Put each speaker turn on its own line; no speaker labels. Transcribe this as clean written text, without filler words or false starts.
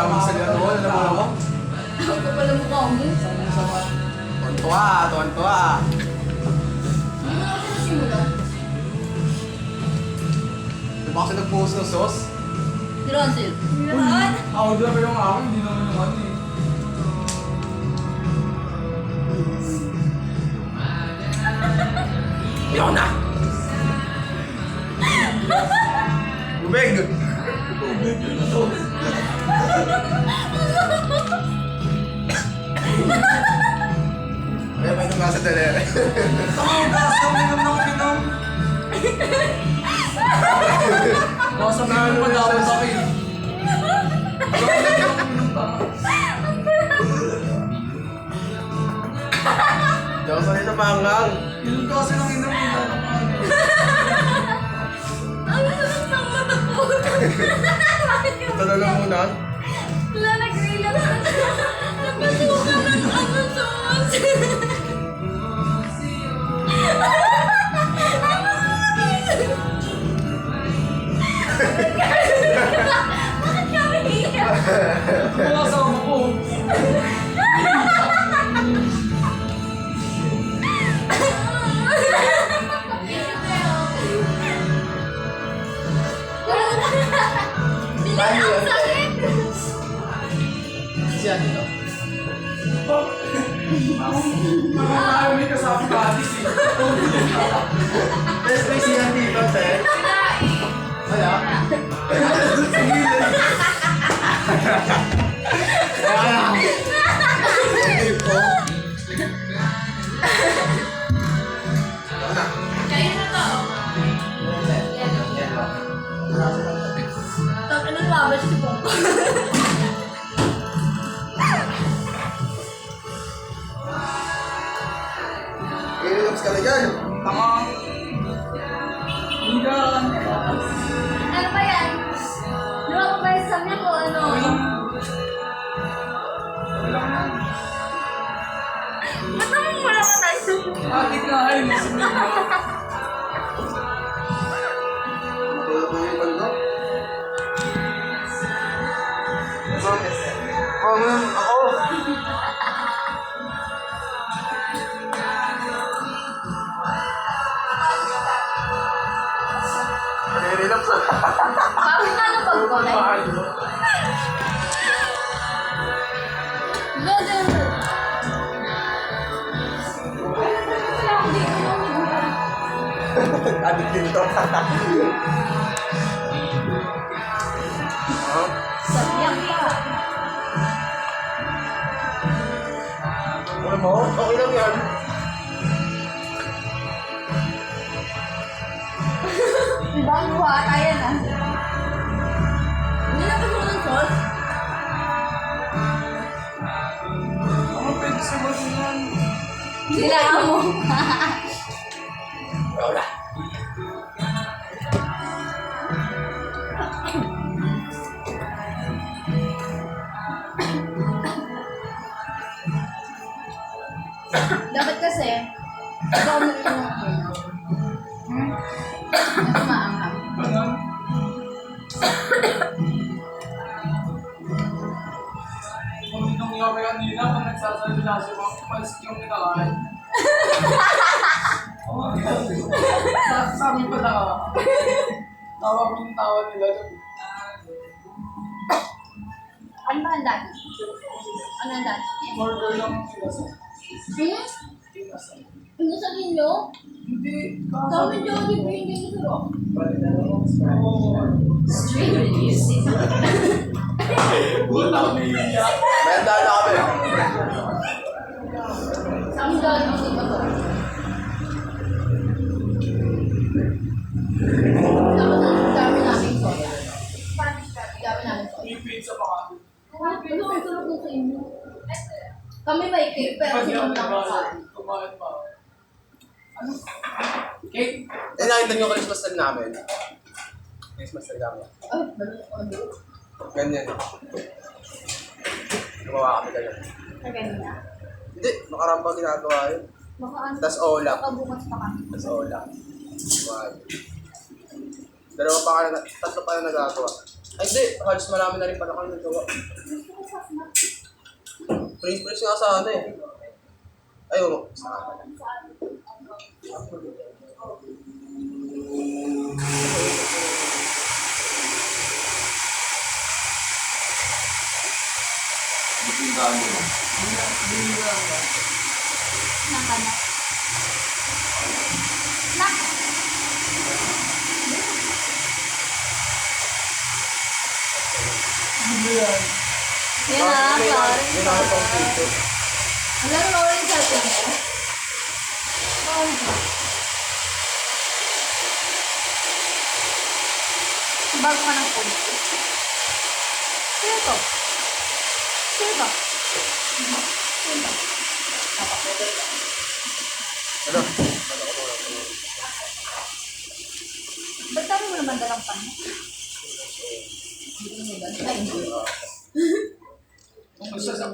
jamming sa gano'n, alam mo naman?
Ako pala mukha mo.
Tuwan-tuwa, tuwan-tuwa.
Ano ako nasimulan?
Di ba kasi nag-post ng sauce?
Si Ronsil. Yan!
Ako dyan pa yung akin, hindi naman yung ano eh.
Ayoko na! Ubeg! Ay, may nung nasa dalere.
Ang gasa, minum ng minum. Basa na yung madami sa akin.
Di ako sanay sa pangang.
Minum ka kasi ng inom yung
Ang sarap ng mata ko. Bakit ka
Talaga muna.
wala nag-real ako. Napasukan ng ano sauce. Bakit ka umiiyak?
wala sa ako ko.
Bilis ang sakit!
Siya dito.
Ayaw may kasama ka, Addis eh.
Yes, may siya dito, te. Wala.
Kayo na to. Tapos anong labas si Pong?
Relax ka na dyan.
Tama. Hindi ka.
Ano ba yan? Di ba ba yung sabi ko ano? Ba't naman wala ka tayo?
Atik na ay, masabi mo.
Tulog mo yung bando. Oh, ma'am, ako. Relax lang.
Bakit ka nang pag-collect? Go, go, go. Wala akong dito.
Adik din to.
Sayang pa.
Ano mo? Okay lang yan.
Diba? Luha tayo na. Hindi na gusto ng sauce.
Ako pwede sa basunan.
Sila mo.
Wala.
Dapat kasi, ikaw mo ito ng ano. Mas maanghang.
Ganun. Kung nung nga kaya nila, kung nagsasalita siya, mask yung kinakain. Sabi pa na ka. Tawa ko yung tawa nila.
Ano ba ang dati? Ano ang dati?
Burger lang sila sa
Ano sa ninyo?
Hindi.
Kami Jollibee, hindi nyo suro.
Buta ko niya.
May handa na kami.
Kami Jollibee, hindi ba suro? Dami namin soya. Dami namin soya.
May pizza pa kami.
Ano ang sarap mo sa inyo? Kami may cake, pero sinong lang sa
Kumain pa. Ano? Cake?
Eh, nakita niyo Christmas tree namin. Christmas tree namin.
Ay, ano?
Ganyan. Gumawa kami ganyan.
Ay, ganyan.
Hindi, nakarambang ginagawa yun.
Baka ano?
Tas ola.
Baka bukas pa kami.
Tas ola. One. Dalawa pa ka na, tatlo pa na nagagawa. Ay, hindi. Halos marami na rin pala kami nagawa.
Gusto ko sa snack.
Prince nga sana eh. Ayun.
Snack ka na. Snack! Yan na, sorry.
May nakita kong picture.
Wala na orange sa atin. Orange. Bago ka ng food. Sino to? Sino to? Sino to?
Ano?
Ba't tayo mo naman dalang pan? Hindi mo ba? Ay, hindi.
Kung gusto sa